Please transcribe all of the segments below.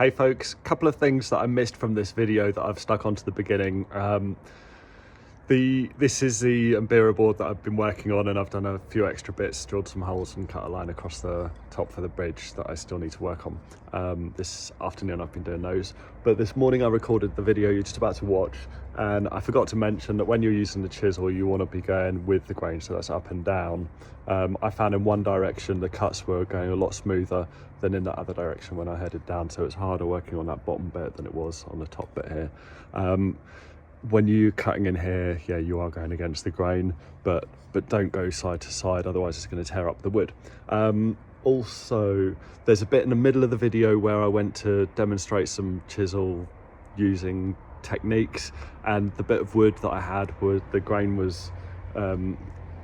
Hey folks, couple of things that I missed from this video that I've stuck onto the beginning. This is the Mbira board that I've been working on, and I've done a few extra bits, drilled some holes and cut a line across the top for the bridge that I still need to work on. This afternoon I've been doing those, but this morning I recorded the video you're just about to watch, and I forgot to mention that when you're using the chisel you want to be going with the grain, so that's up and down. I found in one direction the cuts were going a lot smoother than in the other direction when I headed down, so it's harder working on that bottom bit than it was on the top bit here. When you're cutting in here, yeah, you are going against the grain, but don't go side to side, otherwise it's going to tear up the wood. Also, there's a bit in the middle of the video where I went to demonstrate some chisel using techniques, and the bit of wood that I had was, the grain was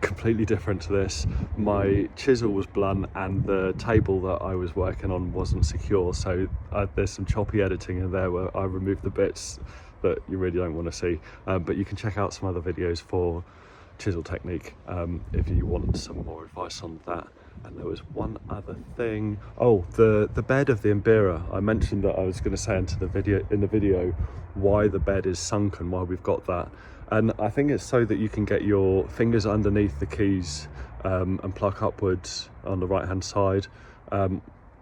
completely different to this. My chisel was blunt and the table that I was working on wasn't secure, so there's some choppy editing in there where I removed the bits that you really don't want to see, but you can check out some other videos for chisel technique if you want some more advice on that. And there was one other thing. Oh, the bed of the Mbira. I mentioned that I was going to say in the video why the bed is sunken, why we've got that, and I think it's so that you can get your fingers underneath the keys and pluck upwards on the right hand side.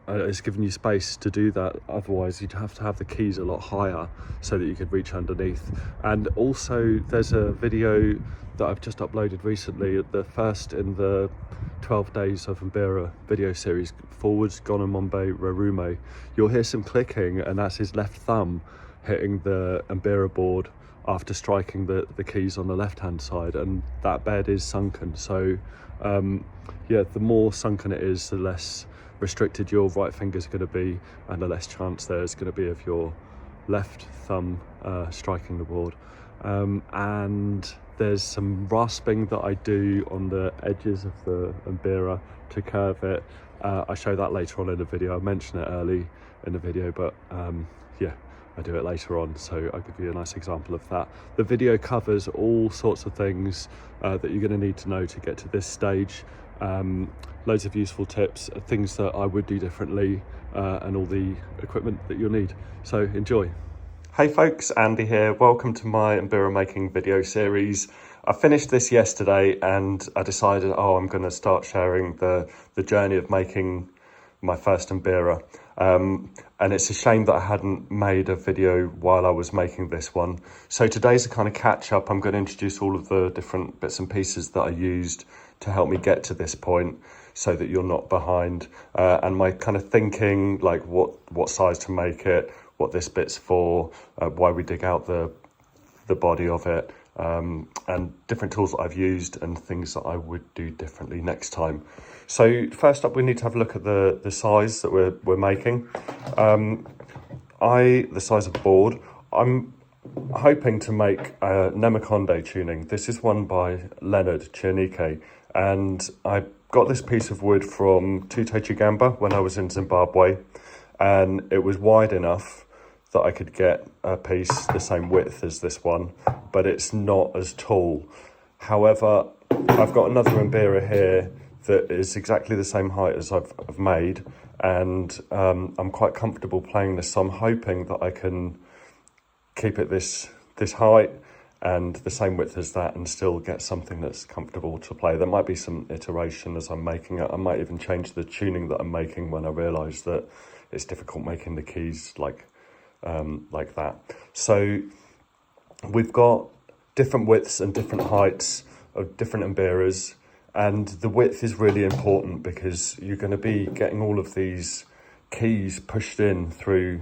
It's giving you space to do that, otherwise you'd have to have the keys a lot higher so that you could reach underneath. And also there's a video that I've just uploaded recently, the first in the 12 days of Mbira video series, Forwards Gonomombe Rarume. You'll hear some clicking, and that's his left thumb hitting the Mbira board after striking the keys on the left hand side, and that bed is sunken. So yeah, the more sunken it is, the less restricted your right finger is going to be, and the less chance there's going to be of your left thumb striking the board. And there's some rasping that I do on the edges of the Mbira to curve it. I show that later on in the video. I mention it early in the video, but yeah, I do it later on, so I'll give you a nice example of that. The video covers all sorts of things that you're going to need to know to get to this stage. Loads of useful tips, things that I would do differently, and all the equipment that you'll need. So enjoy. Hey folks, Andy here. Welcome to my Mbira making video series. I finished this yesterday and I decided, I'm going to start sharing the journey of making my first Mbira. And it's a shame that I hadn't made a video while I was making this one. So today's a kind of catch up. I'm going to introduce all of the different bits and pieces that I used to help me get to this point, so that you're not behind, and my kind of thinking, like what size to make it, what this bit's for, why we dig out the body of it, and different tools that I've used and things that I would do differently next time. So first up, we need to have a look at the size that we're making. The size of board. I'm hoping to make a Nemakonde tuning. This is one by Leonard Chianike, and I got this piece of wood from Tute Chigamba when I was in Zimbabwe, and it was wide enough that I could get a piece the same width as this one, but it's not as tall. However, I've got another Mbira here that is exactly the same height as I've made, and I'm quite comfortable playing this, so I'm hoping that I can keep it this height and the same width as that and still get something that's comfortable to play. There might be some iteration as I'm making it. I might even change the tuning that I'm making when I realise that it's difficult making the keys like that. So we've got different widths and different heights of different Mbiras, and the width is really important because you're going to be getting all of these keys pushed in through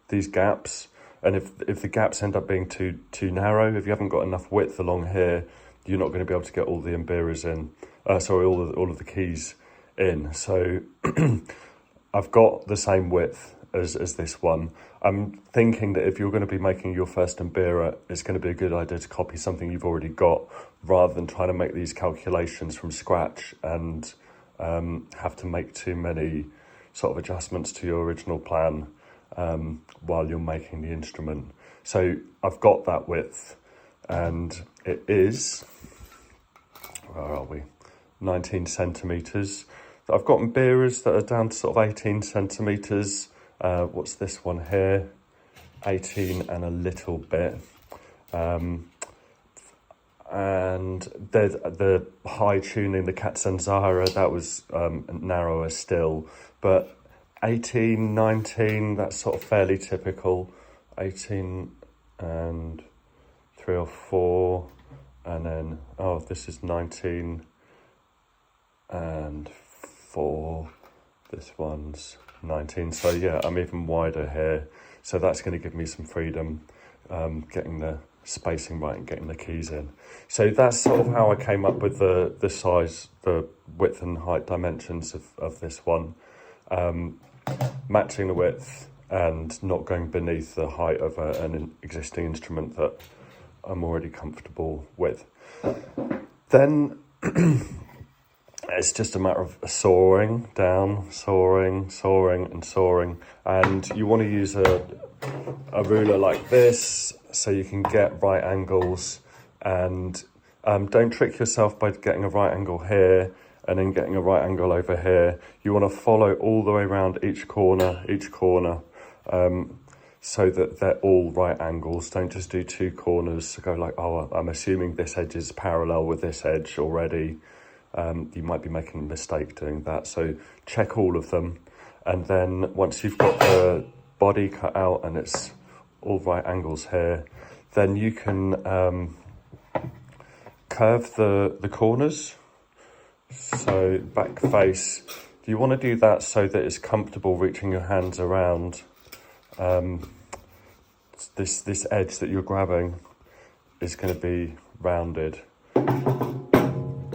these gaps. And if the gaps end up being too narrow, if you haven't got enough width along here, you're not going to be able to get all the Mbiras in. All of the keys in. So I've got the same width as this one. I'm thinking that if you're going to be making your first Mbira, it's going to be a good idea to copy something you've already got, rather than trying to make these calculations from scratch and have to make too many sort of adjustments to your original plan while you're making the instrument. So I've got that width, and it is, where are we, 19 centimetres. I've got Mbiras that are down to sort of 18 centimetres, What's this one here? 18 and a little bit. And the high tuning, the Katzenzara, that was narrower still, but 18, 19, that's sort of fairly typical. 18 and 3 or 4, and then, oh, this is 19 and 4, this one's 19, so yeah, I'm even wider here, so that's going to give me some freedom, getting the spacing right and getting the keys in. So that's sort of how I came up with the size, the width and height dimensions of this one, matching the width and not going beneath the height of an existing instrument that I'm already comfortable with. Then it's just a matter of sawing down, sawing and sawing, and you want to use a ruler like this so you can get right angles, and don't trick yourself by getting a right angle here and then getting a right angle over here. You want to follow all the way around each corner, so that they're all right angles. Don't just do two corners, so go like, oh, I'm assuming this edge is parallel with this edge already. You might be making a mistake doing that, so check all of them, and then once you've got the body cut out and it's all right angles here, then you can curve the corners. So back face, you want to do that so that it's comfortable reaching your hands around this edge that you're grabbing is going to be rounded.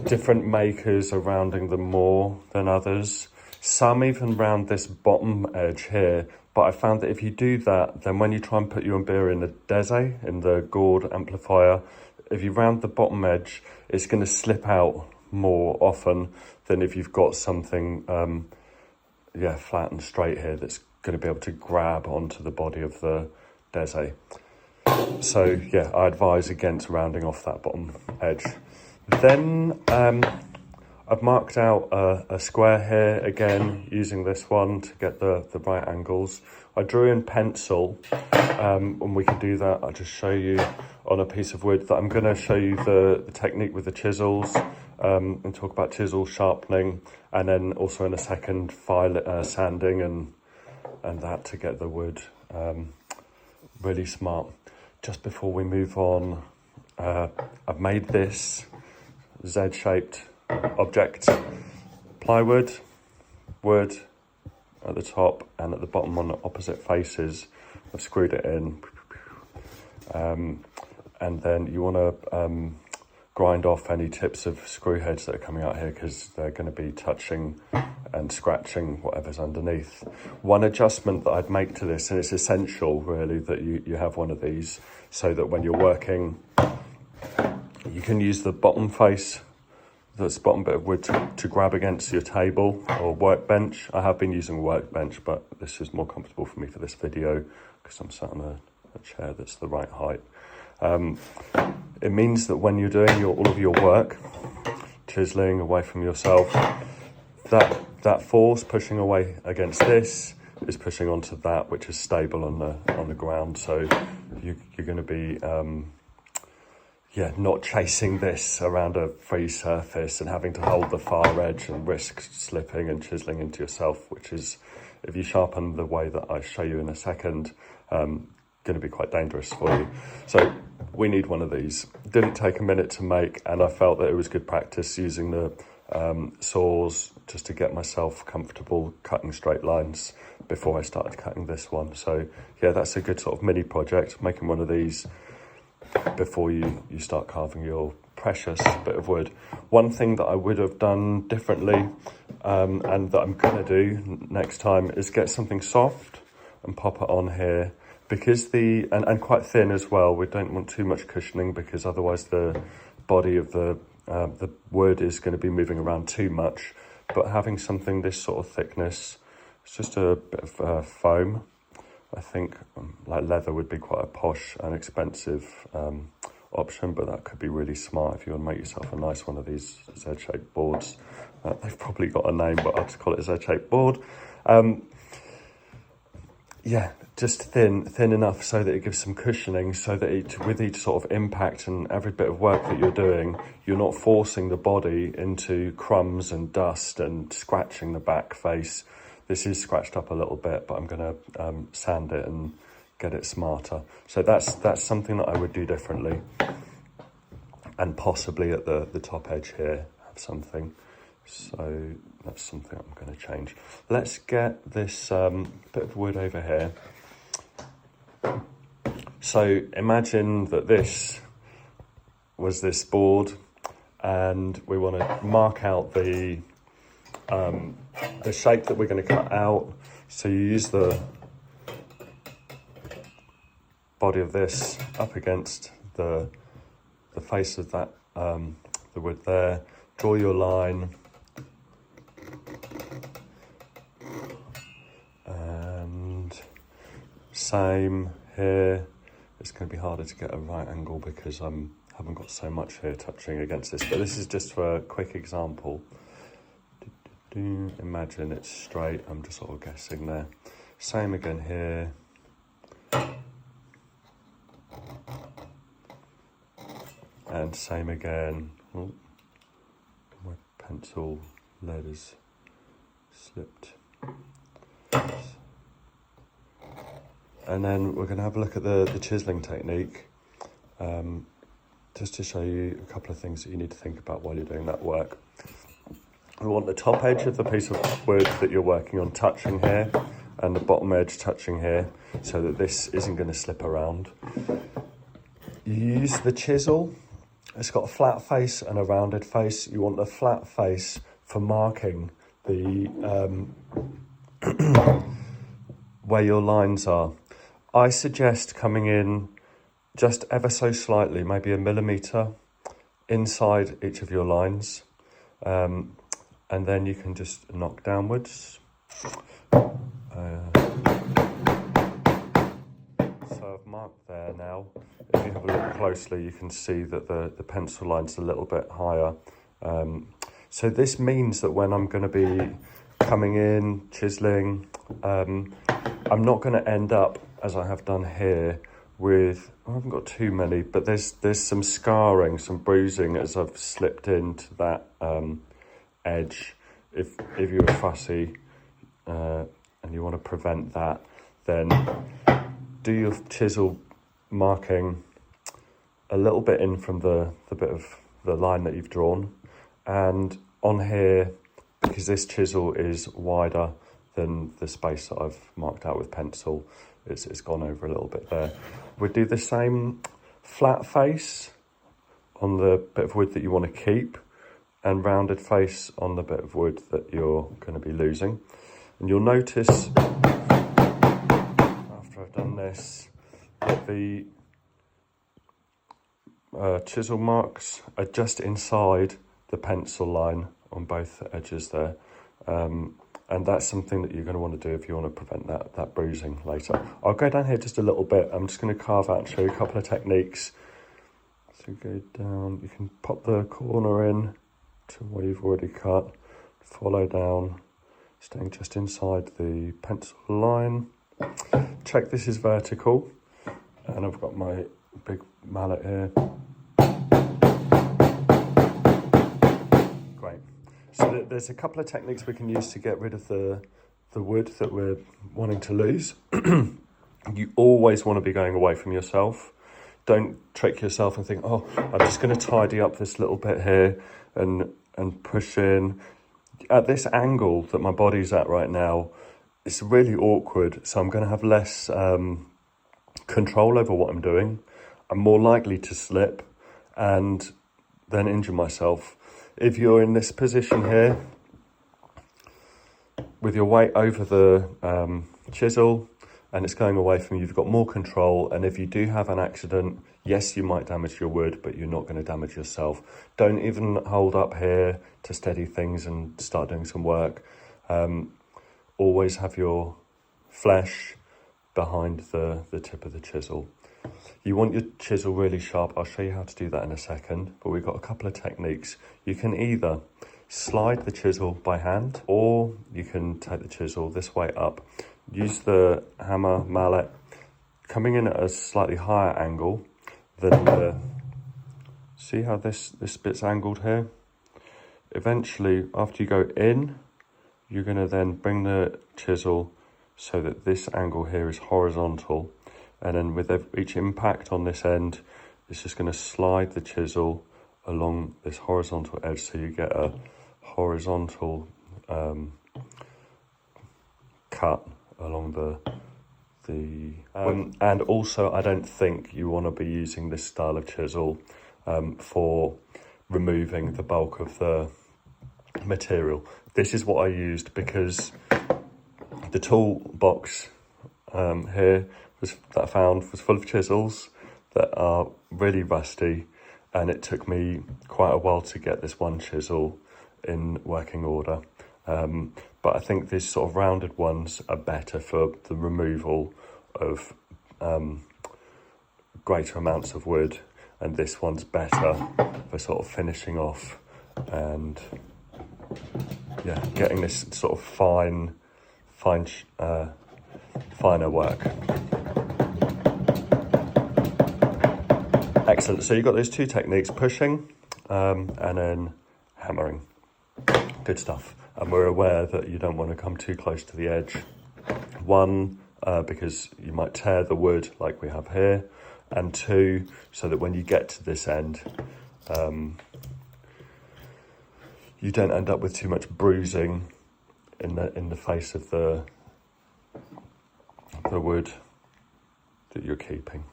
Different makers are rounding them more than others. Some even round this bottom edge here, but I found that if you do that, then when you try and put your Mbira in the Deze, in the gourd amplifier, if you round the bottom edge, it's going to slip out more often than if you've got something flat and straight here that's going to be able to grab onto the body of the Deze. So yeah, I advise against rounding off that bottom edge. Then I've marked out a square here again using this one to get the right angles. I drew in pencil, and we can do that. I'll just show you on a piece of wood that I'm going to show you the technique with the chisels, and talk about chisel sharpening, and then also in a second sanding and that to get the wood really smart. Just before we move on, I've made this Z-shaped object, plywood, wood at the top and at the bottom on the opposite faces. I've screwed it in, and then you want to grind off any tips of screw heads that are coming out here, because they're going to be touching and scratching whatever's underneath. One adjustment that I'd make to this, and it's essential really that you have one of these, so that when you're working you can use the bottom face, this bottom bit of wood, to grab against your table or workbench. I have been using a workbench, but this is more comfortable for me for this video because I'm sat on a chair that's the right height. It means that when you're doing all of your work, chiseling away from yourself, that force pushing away against this is pushing onto that, which is stable on the ground. So you're going to be not chasing this around a free surface and having to hold the far edge and risk slipping and chiseling into yourself, which is, if you sharpen the way that I show you in a second, going to be quite dangerous for you. So we need one of these. Didn't take a minute to make, and I felt that it was good practice using the saws just to get myself comfortable cutting straight lines before I started cutting this one. So yeah, that's a good sort of mini project, making one of these before you start carving your precious bit of wood. One thing that I would have done differently, and that I'm going to do next time, is get something soft and pop it on here, because and quite thin as well. We don't want too much cushioning, because otherwise the body of the wood is going to be moving around too much. But having something this sort of thickness, it's just a bit of foam. I think like leather would be quite a posh and expensive option, but that could be really smart if you want to make yourself a nice one of these Z-shaped boards. They've probably got a name, but I'll just call it a Z-shaped board. yeah, just thin enough so that it gives some cushioning, so that with each sort of impact and every bit of work that you're doing, you're not forcing the body into crumbs and dust and scratching the back face. This is scratched up a little bit, but I'm going to sand it and get it smarter. So that's something that I would do differently. And possibly at the top edge here have something. So that's something I'm going to change. Let's get this bit of wood over here. So imagine that this was this board, and we want to mark out the shape that we're going to cut out. So you use the body of this up against the face of that the wood there. Draw your line, and same here. It's going to be harder to get a right angle because I haven't got so much here touching against this, but this is just for a quick example. Imagine it's straight. I'm just sort of guessing there. Same again here. And same again. Oh, my pencil lead has slipped. And then we're going to have a look at the chiseling technique, just to show you a couple of things that you need to think about while you're doing that work. We want the top edge of the piece of wood that you're working on touching here, and the bottom edge touching here, so that this isn't going to slip around. You use the chisel. It's got a flat face and a rounded face. You want the flat face for marking the where your lines are. I suggest coming in just ever so slightly, maybe 1 millimetre inside each of your lines, and then you can just knock downwards. So I've marked there now. If you have a look closely, you can see that the pencil line's a little bit higher. So this means that when I'm going to be coming in, chiseling, I'm not going to end up, as I have done here, with, I haven't got too many, but there's some scarring, some bruising as I've slipped into that edge. If you're fussy and you want to prevent that, then do your chisel marking a little bit in from the bit of the line that you've drawn, and on here, because this chisel is wider than the space that I've marked out with pencil, it's gone over a little bit there. We'll do the same flat face on the bit of wood that you want to keep, and rounded face on the bit of wood that you're going to be losing. And you'll notice after I've done this that the chisel marks are just inside the pencil line on both edges there, and that's something that you're going to want to do if you want to prevent that bruising later. I'll go down here just a little bit. I'm just going to carve out and show you a couple of techniques. So go down, you can pop the corner in to where you've already cut, follow down, staying just inside the pencil line. Check this is vertical, and I've got my big mallet here. Great. So there's a couple of techniques we can use to get rid of the wood that we're wanting to lose. You always want to be going away from yourself. Don't trick yourself and think, oh, I'm just going to tidy up this little bit here and push in. At this angle that my body's at right now, it's really awkward, so I'm going to have less control over what I'm doing. I'm more likely to slip and then injure myself. If you're in this position here, with your weight over the chisel and it's going away from you, you've got more control, and if you do have an accident, yes, you might damage your wood, but you're not going to damage yourself. Don't even hold up here to steady things and start doing some work. Always have your flesh behind the tip of the chisel. You want your chisel really sharp. I'll show you how to do that in a second, but we've got a couple of techniques. You can either slide the chisel by hand, or you can take the chisel this way up. use the hammer mallet coming in at a slightly higher angle than the, see how this bit's angled here? Eventually, after you go in, you're going to then bring the chisel so that this angle here is horizontal, and then with each impact on this end, it's just going to slide the chisel along this horizontal edge, so you get a horizontal cut along and also I don't think you want to be using this style of chisel for removing the bulk of the material. This is what I used because the toolbox here that I found was full of chisels that are really rusty, and it took me quite a while to get this one chisel in working order. But I think these sort of rounded ones are better for the removal of greater amounts of wood, and this one's better for sort of finishing off and yeah, getting this sort of finer work. Excellent. So you've got those two techniques, pushing and then hammering. Good stuff. And we're aware that you don't want to come too close to the edge. One, because you might tear the wood like we have here, and two, so that when you get to this end, you don't end up with too much bruising in the face of the wood that you're keeping.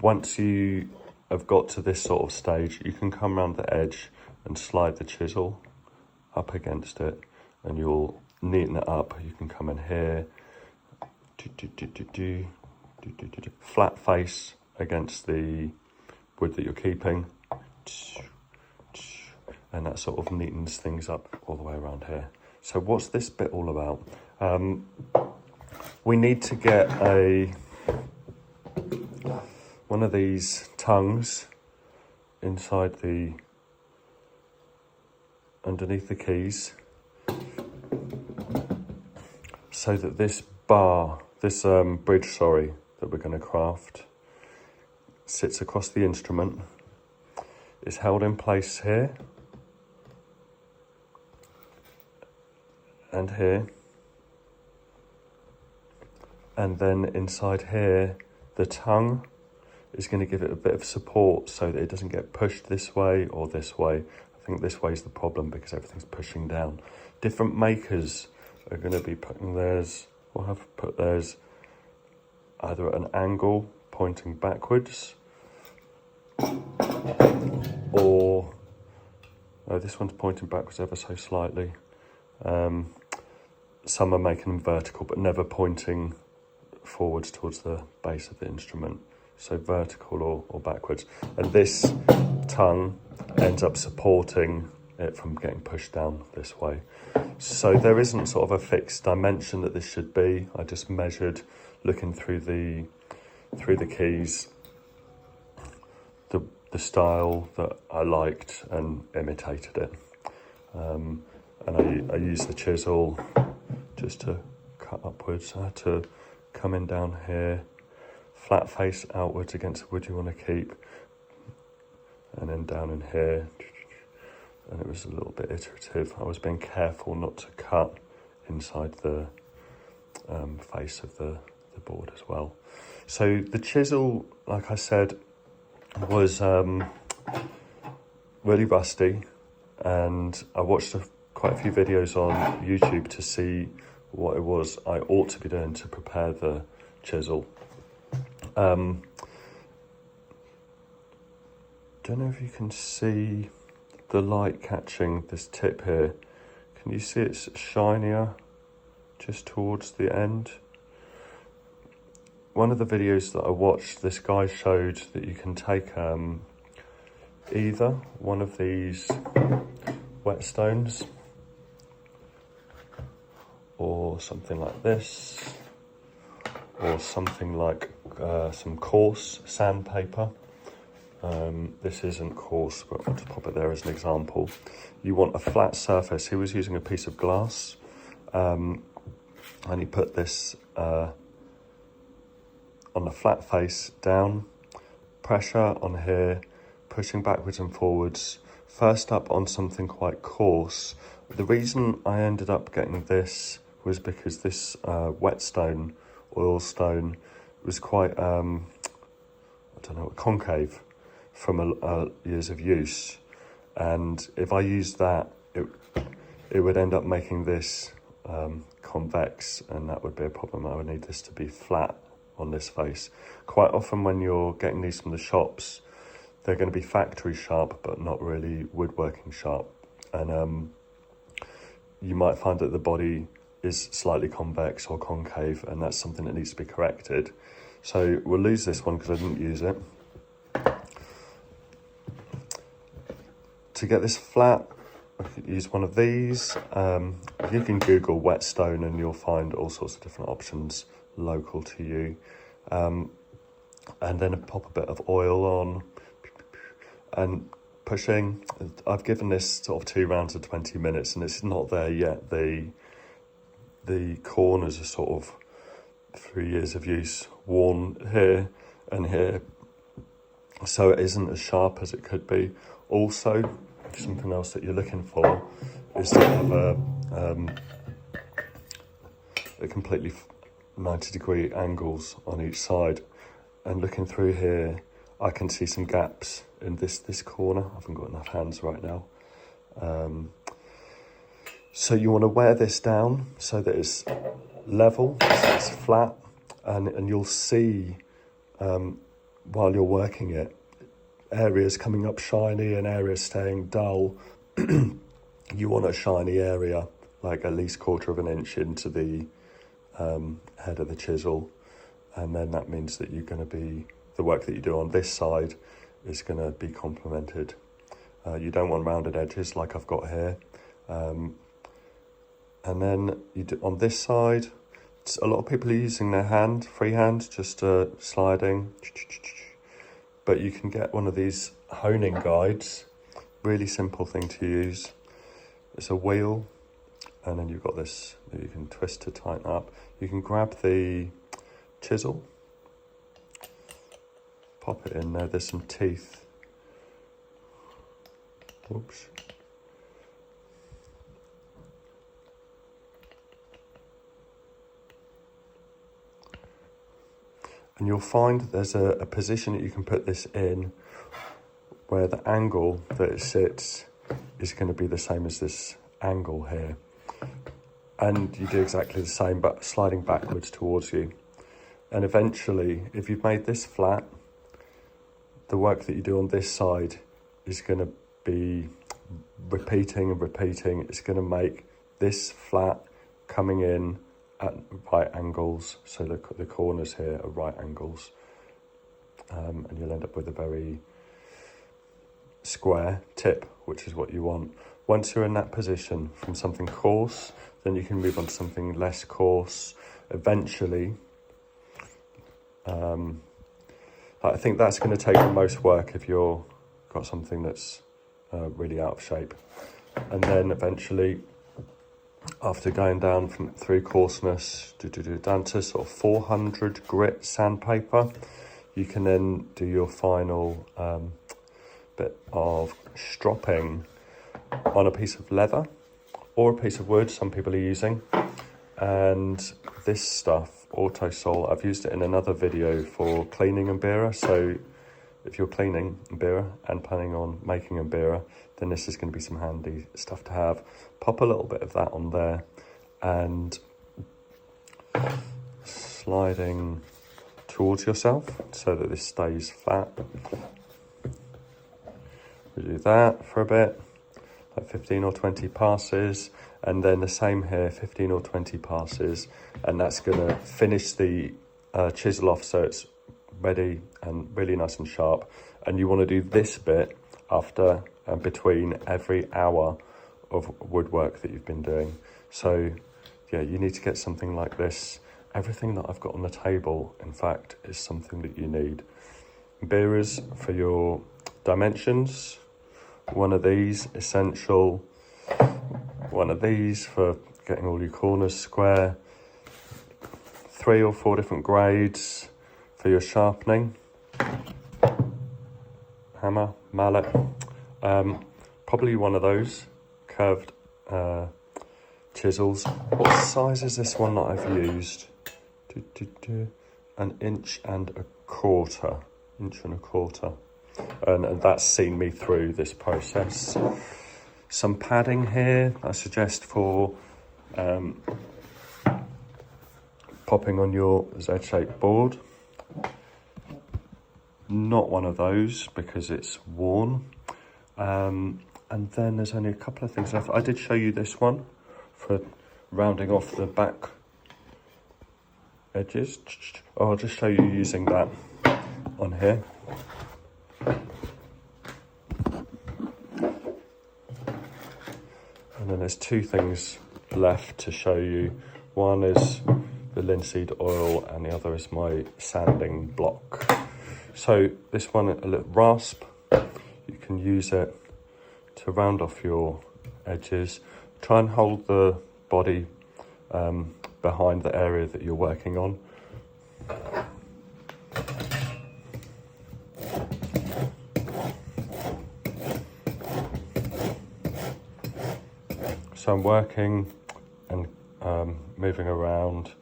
Once you have got to this sort of stage, you can come around the edge and slide the chisel up against it, and you'll neaten it up. You can come in here, flat face against the wood that you're keeping, and that sort of neatens things up all the way around here. So what's this bit all about? We need to get one of these tongues inside underneath the keys, so that this bridge, that we're going to craft sits across the instrument, is held in place here and here, and then inside here the tongue is going to give it a bit of support so that it doesn't get pushed this way or this way. I think this way is the problem because everything's pushing down. Different makers are going to be putting theirs, or have put theirs, either at an angle pointing backwards, or this one's pointing backwards ever so slightly. Some are making them vertical but never pointing forwards towards the base of the instrument, so vertical or backwards, and this tongue ends up supporting it from getting pushed down this way. So there isn't sort of a fixed dimension that this should be. I just measured, looking through the keys, the style that I liked and imitated it. And I used the chisel just to cut upwards. I had to come in down here, flat face outwards against the wood you want to keep, and then down in here. And it was a little bit iterative. I was being careful not to cut inside the face of the board as well. So the chisel, like I said, was really rusty, and I watched quite a few videos on YouTube to see what it was I ought to be doing to prepare the chisel. Don't know if you can see the light catching this tip here. Can you see it's shinier just towards the end? One of the videos that I watched, this guy showed that you can take either one of these whetstones or something like this, or something like some coarse sandpaper. This isn't coarse, but I'll just pop it there as an example. You want a flat surface. He was using a piece of glass, and you put this on the flat face down, pressure on here, pushing backwards and forwards, first up on something quite coarse. The reason I ended up getting this was because this whetstone, oilstone, was quite, I don't know, concave from years of use. And if I used that, it would end up making this convex, and that would be a problem. I would need this to be flat on this face. Quite often when you're getting these from the shops, they're going to be factory sharp, but not really woodworking sharp. And you might find that the body is slightly convex or concave, and that's something that needs to be corrected. So we'll lose this one because I didn't use it. To get this flat, I could use one of these. You can Google whetstone and you'll find all sorts of different options local to you. And then pop a bit of oil on and pushing. I've given this sort of 2 rounds of 20 minutes and it's not there yet. The corners are sort of 3 years of use, worn here and here, so it isn't as sharp as it could be. Also, something else that you're looking for is to have a completely 90-degree angles on each side. And looking through here, I can see some gaps in this corner. I haven't got enough hands right now. So you want to wear this down so that it's level, so it's flat, and you'll see while you're working it, areas coming up shiny and areas staying dull. You want a shiny area, like at least 1/4 of an inch into the head of the chisel, and then that means that you're going to be, the work that you do on this side is going to be complemented. You don't want rounded edges like I've got here. And then you do on this side, a lot of people are using their hand, freehand, just sliding. But you can get one of these honing guides, really simple thing to use. It's a wheel, and then you've got this that you can twist to tighten up. You can grab the chisel, pop it in there, there's some teeth. Oops. And you'll find there's a position that you can put this in where the angle that it sits is going to be the same as this angle here. And you do exactly the same, but sliding backwards towards you. And eventually, if you've made this flat, the work that you do on this side is going to be repeating and repeating. It's going to make this flat coming in at right angles, so the corners here are right angles, and you'll end up with a very square tip, which is what you want. Once you're in that position from something coarse, then you can move on to something less coarse. Eventually, I think that's going to take the most work if you've got something that's really out of shape. And then eventually, after going down through coarseness down to sort of 400 grit sandpaper, you can then do your final bit of stropping on a piece of leather or a piece of wood, some people are using. And this stuff, Autosol, I've used it in another video for cleaning Mbira. So if you're cleaning Mbira and planning on making Mbira, then this is going to be some handy stuff to have. Pop a little bit of that on there and sliding towards yourself so that this stays flat. We do that for a bit, like 15 or 20 passes, and then the same here, 15 or 20 passes, and that's going to finish the chisel off so it's ready and really nice and sharp. And you want to do this bit after and between every hour of woodwork that you've been doing. So yeah, you need to get something like this. Everything that I've got on the table, in fact, is something that you need. Mbiras for your dimensions, one of these essential, one of these for getting all your corners square, 3 or 4 different grades for your sharpening. Hammer, mallet, probably one of those curved chisels. What size is this one that I've used? 1.25 inches. And that's seen me through this process. Some padding here I suggest for popping on your Z-shaped board. Not one of those because it's worn. And then there's only a couple of things left. I did show you this one for rounding off the back edges. Oh, I'll just show you using that on here. And then there's 2 things left to show you. One is the linseed oil and the other is my sanding block. So this one, a little rasp, you can use it to round off your edges. Try and hold the body behind the area that you're working on. So I'm working and moving around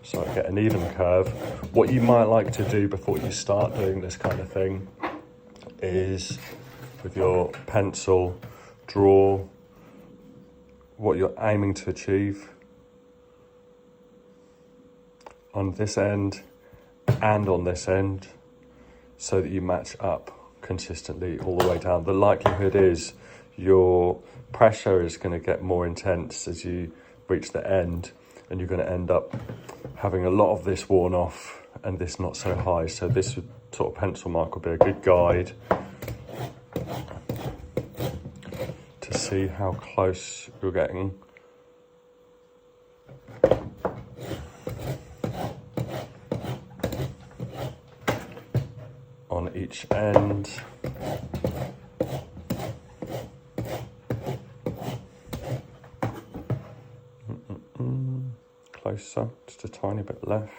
so I get an even curve. What you might like to do before you start doing this kind of thing is with your pencil draw what you're aiming to achieve on this end and on this end so that you match up consistently all the way down. The likelihood is your pressure is going to get more intense as you reach the end, and you're going to end up having a lot of this worn off and this not so high. So this sort of pencil mark will be a good guide to see how close you're getting. On each end. Closer, just a tiny bit left.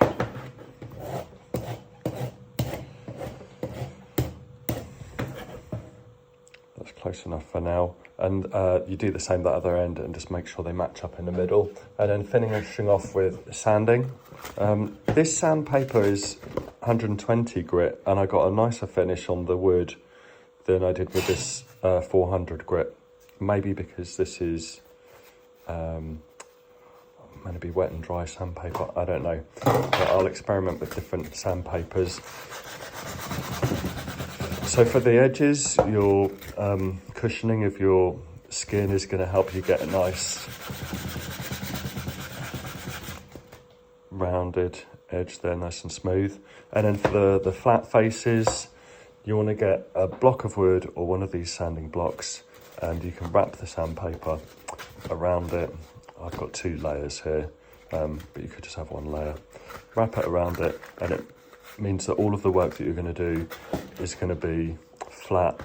That's close enough for now. And you do the same that other end and just make sure they match up in the middle. And then finishing off with sanding. This sandpaper is 120 grit, and I got a nicer finish on the wood than I did with this 400 grit. Maybe because this is meant to be wet and dry sandpaper, I don't know. But I'll experiment with different sandpapers. So for the edges, your cushioning of your skin is going to help you get a nice rounded edge there, nice and smooth. And then for the flat faces, you want to get a block of wood or one of these sanding blocks, and you can wrap the sandpaper around it. I've got 2 layers here, but you could just have 1 layer. Wrap it around it, and it means that all of the work that you're going to do is going to be flat,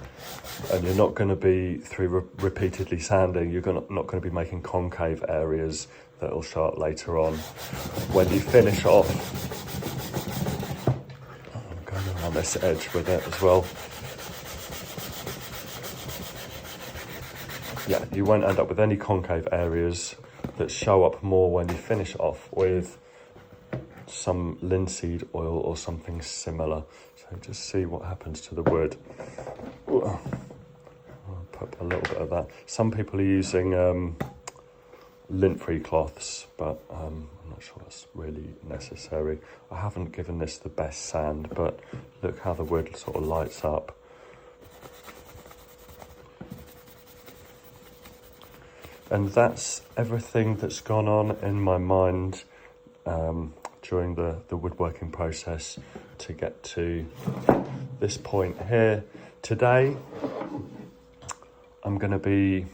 and you're not going to be, through repeatedly sanding, you're not going to be making concave areas that will show up later on. When you finish off, I'm going around this edge with it as well. Yeah, you won't end up with any concave areas that show up more when you finish off with some linseed oil or something similar. So just see what happens to the wood. I'll put a little bit of that. Some people are using lint-free cloths, but I'm not sure that's really necessary. I haven't given this the best sand, but look how the wood sort of lights up. And that's everything that's gone on in my mind during the woodworking process to get to this point here. Today, I'm going to be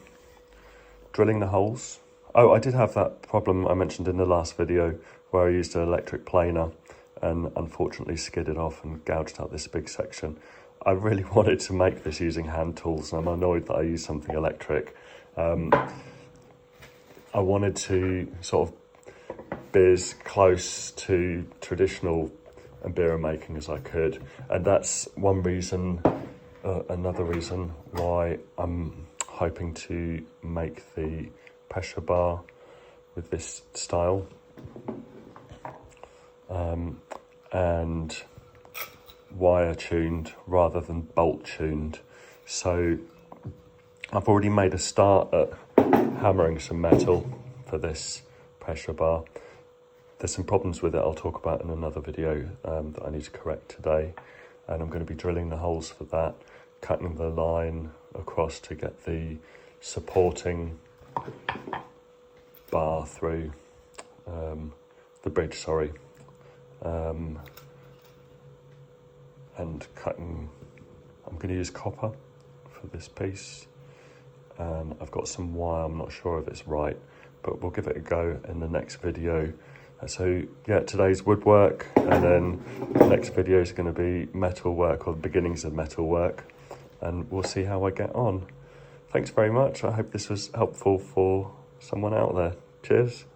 drilling the holes. Oh, I did have that problem I mentioned in the last video where I used an electric planer and unfortunately skidded off and gouged out this big section. I really wanted to make this using hand tools, and I'm annoyed that I used something electric. I wanted to sort of be as close to traditional Mbira making as I could, and that's one reason. Another reason why I'm hoping to make the pressure bar with this style, and wire tuned rather than bolt tuned. So I've already made a start at hammering some metal for this pressure bar. There's some problems with it I'll talk about in another video that I need to correct today, and I'm going to be drilling the holes for that, cutting the line across to get the supporting bar through the bridge, sorry, and cutting. I'm going to use copper for this piece, and I've got some wire. I'm not sure if it's right, but we'll give it a go in the next video. So yeah, today's woodwork, and then the next video is going to be metal work, or the beginnings of metal work, and we'll see how I get on. Thanks very much. I hope this was helpful for someone out there. Cheers.